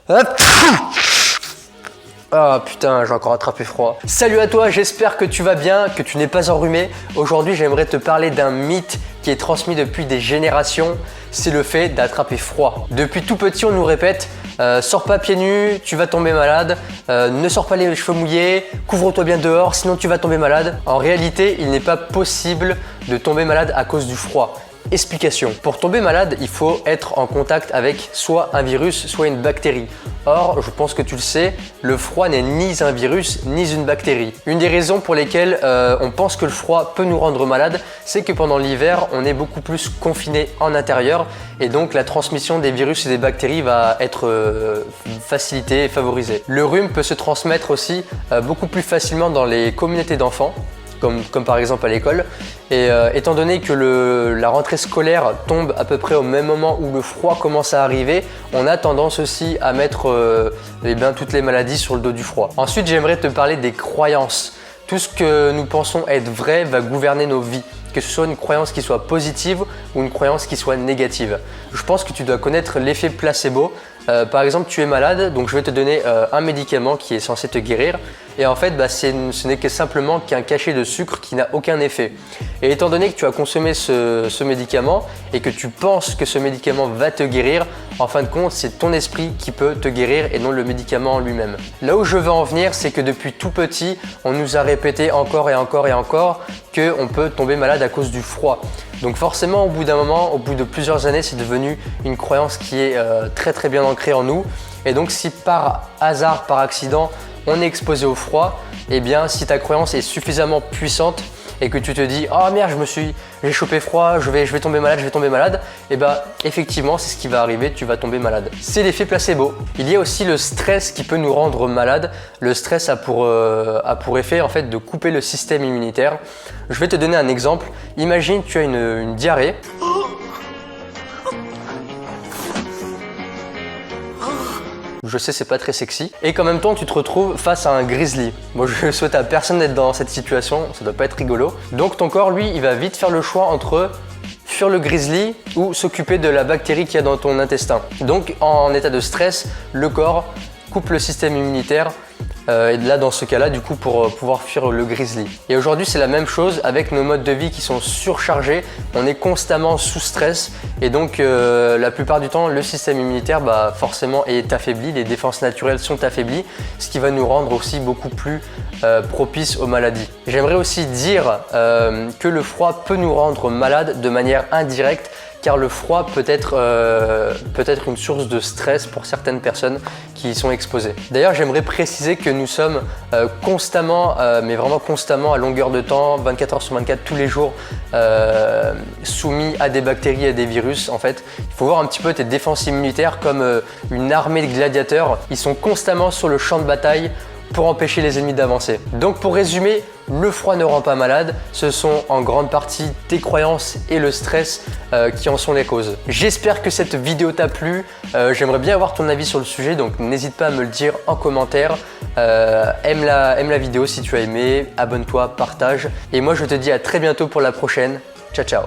Ah putain, j'ai encore attrapé froid. Salut à toi, j'espère que tu vas bien, que tu n'es pas enrhumé. Aujourd'hui, j'aimerais te parler d'un mythe qui est transmis depuis des générations. C'est le fait d'attraper froid. Depuis tout petit, on nous répète sors pas pieds nus, tu vas tomber malade. Ne sors pas les cheveux mouillés, couvre-toi bien dehors, sinon tu vas tomber malade. En réalité, il n'est pas possible de tomber malade à cause du froid. Explication. Pour tomber malade, il faut être en contact avec soit un virus, soit une bactérie. Or, je pense que tu le sais, le froid n'est ni un virus, ni une bactérie. Une des raisons pour lesquelles on pense que le froid peut nous rendre malade, c'est que pendant l'hiver, on est beaucoup plus confiné en intérieur et donc la transmission des virus et des bactéries va être facilitée et favorisée. Le rhume peut se transmettre aussi beaucoup plus facilement dans les communautés d'enfants. Comme par exemple à l'école. Et étant donné que la rentrée scolaire tombe à peu près au même moment où le froid commence à arriver, on a tendance aussi à mettre toutes les maladies sur le dos du froid. Ensuite, j'aimerais te parler des croyances. Tout ce que nous pensons être vrai va gouverner nos vies, que ce soit une croyance qui soit positive ou une croyance qui soit négative. Je pense que tu dois connaître l'effet placebo. Par exemple, tu es malade, donc je vais te donner un médicament qui est censé te guérir. Et en fait, ce n'est que simplement qu'un cachet de sucre qui n'a aucun effet. Et étant donné que tu as consommé ce médicament et que tu penses que ce médicament va te guérir, en fin de compte, c'est ton esprit qui peut te guérir et non le médicament en lui-même. Là où je veux en venir, c'est que depuis tout petit, on nous a répété encore et encore et encore qu'on peut tomber malade à cause du froid. Donc forcément, au bout d'un moment, au bout de plusieurs années, c'est devenu une croyance qui est très très bien ancrée en nous. Et donc si par hasard, par accident, on est exposé au froid, et bien si ta croyance est suffisamment puissante et que tu te dis oh merde, j'ai chopé froid, je vais tomber malade, et bien effectivement c'est ce qui va arriver, tu vas tomber malade. C'est l'effet placebo. Il y a aussi le stress qui peut nous rendre malade. Le stress a pour effet en fait de couper le système immunitaire. Je vais te donner un exemple. Imagine tu as une diarrhée. Je sais, c'est pas très sexy. Et qu'en même temps, tu te retrouves face à un grizzly. Moi, je souhaite à personne d'être dans cette situation, ça doit pas être rigolo. Donc ton corps, lui, il va vite faire le choix entre fuir le grizzly ou s'occuper de la bactérie qu'il y a dans ton intestin. Donc en état de stress, le corps coupe le système immunitaire. Et là, dans ce cas-là, du coup, pour pouvoir fuir le grizzly. Et aujourd'hui, c'est la même chose avec nos modes de vie qui sont surchargés. On est constamment sous stress et donc la plupart du temps, le système immunitaire forcément est affaibli, les défenses naturelles sont affaiblies, ce qui va nous rendre aussi beaucoup plus propices aux maladies. J'aimerais aussi dire que le froid peut nous rendre malades de manière indirecte, car le froid peut être une source de stress pour certaines personnes qui y sont exposées. D'ailleurs, j'aimerais préciser que nous sommes constamment, mais vraiment constamment, à longueur de temps, 24 heures sur 24, tous les jours, soumis à des bactéries et à des virus. En fait, il faut voir un petit peu tes défenses immunitaires comme une armée de gladiateurs. Ils sont constamment sur le champ de bataille pour empêcher les ennemis d'avancer. Donc pour résumer, le froid ne rend pas malade, ce sont en grande partie tes croyances et le stress qui en sont les causes. J'espère que cette vidéo t'a plu, j'aimerais bien avoir ton avis sur le sujet, donc n'hésite pas à me le dire en commentaire. Aime la vidéo si tu as aimé, abonne-toi, partage. Et moi je te dis à très bientôt pour la prochaine. Ciao ciao.